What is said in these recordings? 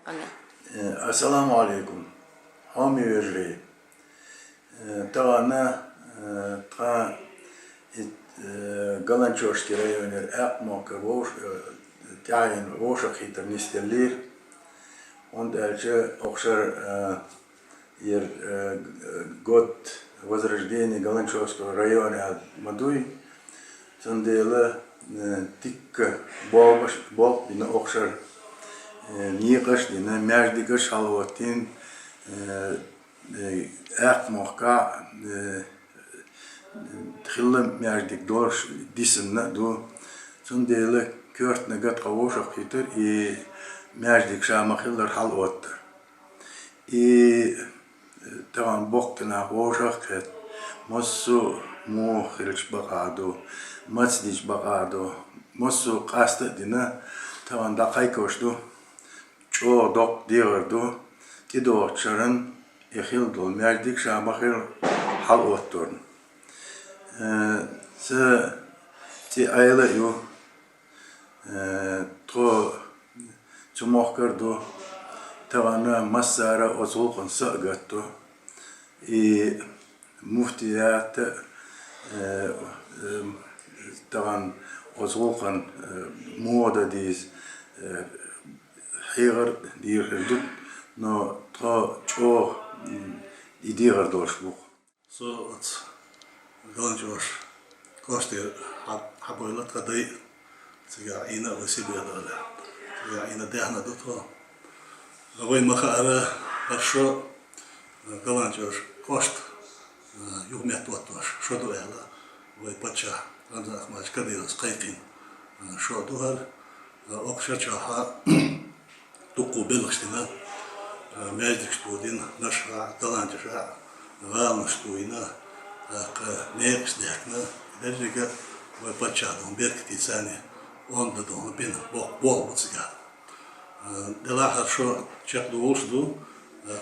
Assalamu alaikum. Hami verli. Tağına Galançoşki rayonu Akmoka voş tayin voşa hitar nistelir. Дальше окшар год возрождения Галанчевского района Мадуй, сандела тикка бол бина окшар никаш дина междика шалватин Акмока тхилла междик дорш дисенна ду сандела кёртна гад кавошак хитер и междик шамахиллер халваттер. И таван боктена вошах хет моссу мухилч бакаду, мацдич бакаду, моссу каста дина таван дакайкошду, чо док дигарду, тидо чаран ихилдул междик шамахил халваттерн. Се ти айла ю то Чумохкарду тавана массара озулкан сагатто и муфтият таван озулкан мода диз хигар дирдут но то чо идигар дошбук. So het Galançoş kosti haboylat kadai siga ina vesibiyadala. Ja, in de derde dat wel. Wij maken zo Galançoş kost. Yok met wat was. Zo doe je la. Wij patcha. Dan zeg maar kaderen schijken. Zo doe je. Ook zo ha. Toekomst belgstena. Meestal studien. Nasha Galançoş. Wel studien. Next dekna. Dergelijke. Wij patcha dan werkt die zijn. Он додому бин бол бутсига. Дела хорошо чек дуолшду,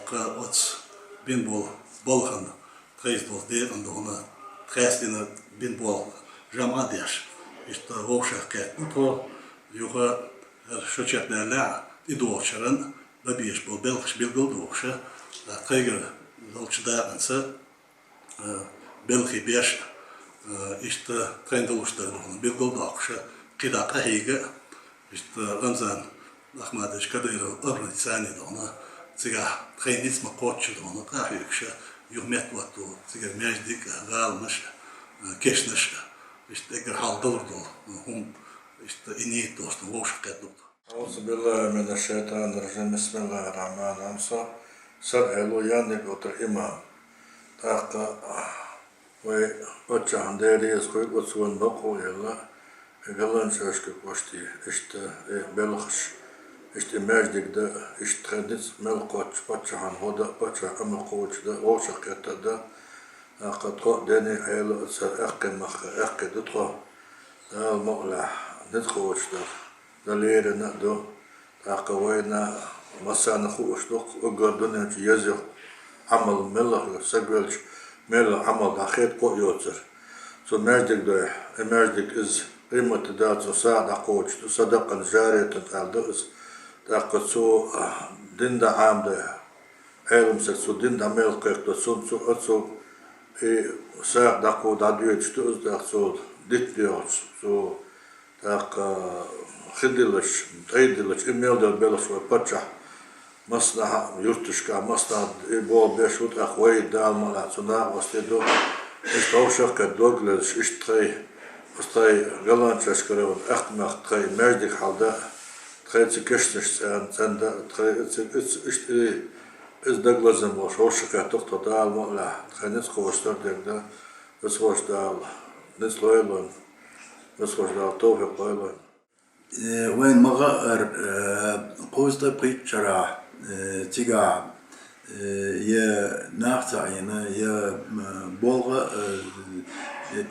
от бин болхан трейс бол дерн дона трейстина бин бол жамадеш. Ишта вошах кет. То юга шо чек нерля и дуолшаран да биш бол белхш билгыл дуолша. Трейгер долчда анса белхи беш ишта трейндолушта билгыл дуолша. كده قهيجة إشت رمزان أحمد إشكدير أرني ثاني دونا تيجا خين اسمه قوتش دونا قهيجة يوميت وقتو تيجا ماجدك غال مش كيشنش إشت إجر حال دور دو هم إشت إنيت دوست ووش قدو. أعوذ بالله من الشيطان الرجيم بسم الله الرحمن الرحيم سبحلو يانك وتر إمام تاقا وأتشان ديريس خوي وتسون بقو يلا Galançoşki koşti işte belxş işte mecdikde işte tradis melkoç paçahan hoda paça ama koçda oşakta da qatqa deni ayla sar aqim aqid tqa al maqla nitqoçda dalerina do aqawayna masana xoşluq ogordun yazı amal mellah sagvelç mel amal axet qoyotser so mecdikde mecdik is قيمة دات صاد قوتش صدقا جارية تعلدقس تاقصو دين دا عام دا علم سكسو دين دا ميل قيق دا سنسو أتسو ساق دا قو دا ديوش تؤس دا سو ديت ديوش سو تاق خدلش تايدلش إميل دا بلش وپچح مصنع يرتشكا مصنع بول بيشوت أخوي دا المالا سناق وستيدو اشتوشك دوغلش اشتري Остай Galançoş görevin akmak tray mecdik halda tray çıkıştış sen de tray işte izdeglazım var hoşça tokta da almalı tray koştar derdi hoşta nes loyalon nes hoşta tofik loyalon وين مغار قوستا بريتشرا تيجا يا ناختعينا يا بولغا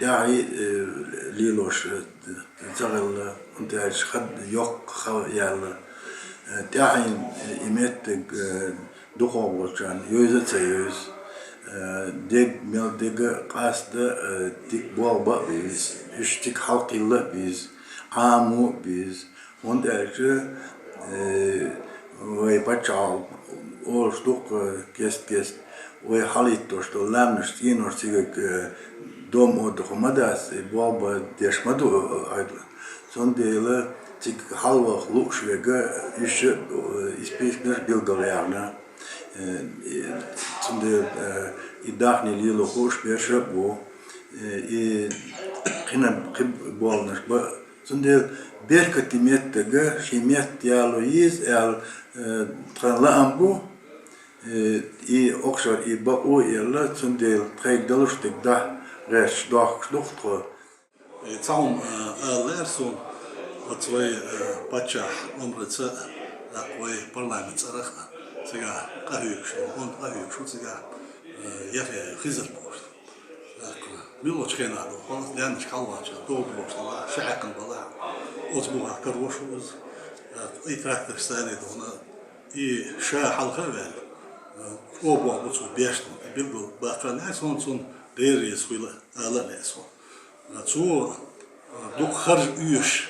داعي ليلوش تغل انتاج خد يوق يالا داعي إمت دخوة يوزت يوز ديك ميل ديك قاصد ديك بوالبا بيز اشتك حلقي الله بيز عامو بيز وانتاج ve paçal oluştuk kest ve halit dostlar lämnüş inor sigek dom odumadas bolba deşmadu aydın. Son değil tik halva luxvega işe ispesler bilgalayana. Şimdi idahni lilo hoş bir şey bu. Kina bolmuş bu. Şimdi bir katimettege şimet dialoğiz el tranlaan bu. Okşar bak o yerler şimdi tregdalıştık da reş doktor. Tam Lerson otvay pacha umrıtsa oy parlament araq siga qahıyık şu on qahıyık şu siga yafe hizr bu. Milo çıkanadı. O yanlış kalmaca. Doğru boşta. Şahakın bala. Ozbuğa karvoşuz. İtrakta stanedi ona. Şah halka ver. O bu beşti. Bilgo bakan son değeri suyla alan eso. Ço dok harj üyüş.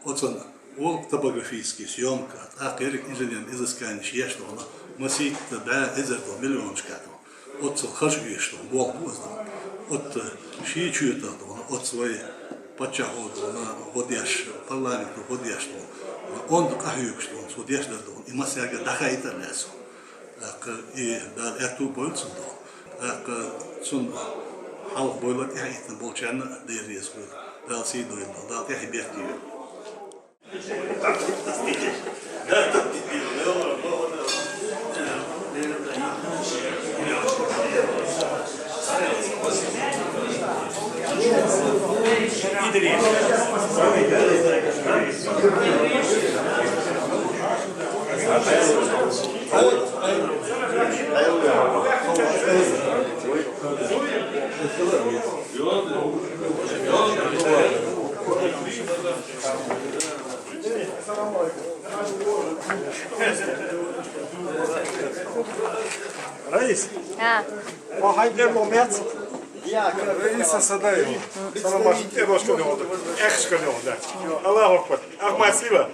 Otan ol topografiyski съемка. Akırik injiniyen izaskan şiyashto ona. Masit da ezerdo milyon çıkardı. От хажги что бол воздух от ши чуета он от своей пачахо на водяш парламент водяш он кахюк что он водяш да он и масяга дахайта лесо и да эту больцу сон хал бойлат яйтын болчаны дерес бу да сидой да яхберти Раис, Ha. hayır moment. Raisa Sadayev. Sana maşite başka ne oldu? Ekşka ne oldu? Allah akbar. Ahmet Siva.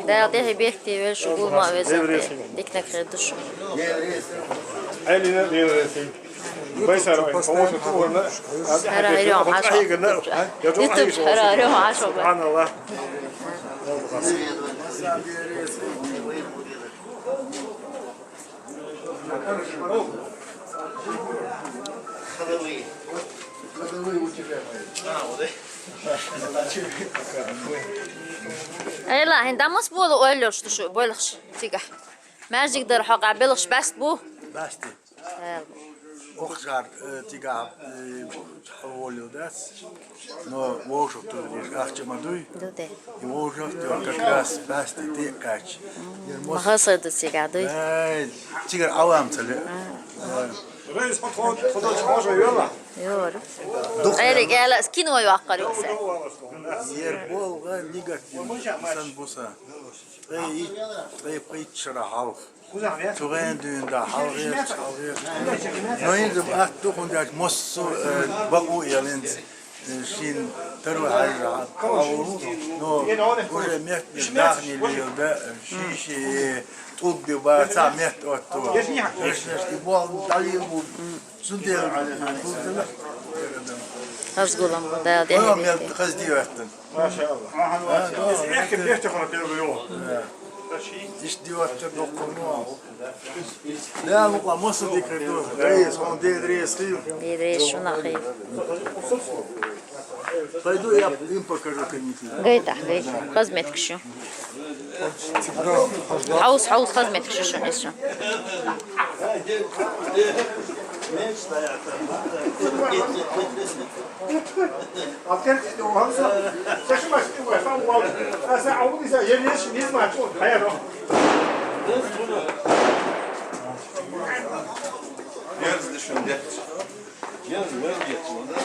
Da det bekti ve şu bulma ve zaten diknek reduş. Eline diyorsun. Mesela pomoću tvorna. Herhalde o aşağı. YouTube herhalde o aşağı. Subhanallah. Ayla hindamos bolu ölürsü şu bolux tiga. Magic der haqa belux bast bu. Basti. Okşar tiga oluyordas. No вожу тут ахчамадуй. Dude. И вожу как раз басти ты кач. Mahasa da tiga duy. Тигр авамцали. Reis patron, fotoğraf çıkmış yolla. Yor. Ayla gel skino yuaqar yoksa. Yer bolga negativ san busa. Pritchara half. Turen düğünde halgıya. Noyun da aktu kundak mosu baku yalint. Şin terör hayra. No, buraya mehmet dahni liyolda şişi tut bir bağırsa mehmet ottu. İşte bu dayı bu zündel. Hazgulam bu da de. Oğlum ya kız diyorsun. Maşallah. Erkek bir tekrar yapıyor. İşte diyorsun dokunu. Ne bu nasıl dikkat reis on değil reis değil. Dire şuna xey. Пойду я им покажу канитель. Gayta gayta. Xizmet kişi. Haus xizmet kişi şu eşi. Asker o hamsa. Şaşırma şimdi var. Tam bu. Sen avuduysa yerine şimdi ne zaman çok hayır o. Jetzt ist schon jetzt. Ja, jetzt, oder?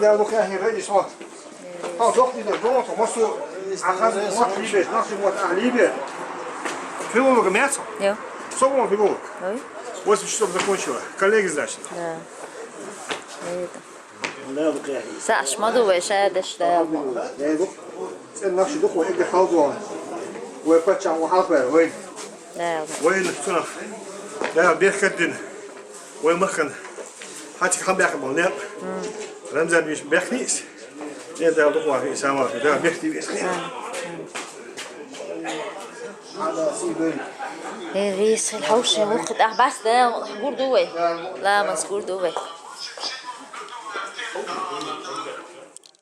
ده مكان رئيس وقت اه ضغط ده ضغط مصر اخذ وقت ليبيا نقص وقت ليبيا في его мясо Yo. собой его Ой. 8 часов закончила коллеги значит Да. Saçma da ve şey de işte. да sen nasıl da koy ki halbuan. Ve paçan o halper ve لا وين صنف لا بيركدن وين مخن هاتي خم بياك بالنير رمزان بيش بيخنيس لا ده لقوا في سما ده بيختي بيخني هذا سيدين الريس الحوش وقت أحبس ده حجور دوي لا مسجور دوي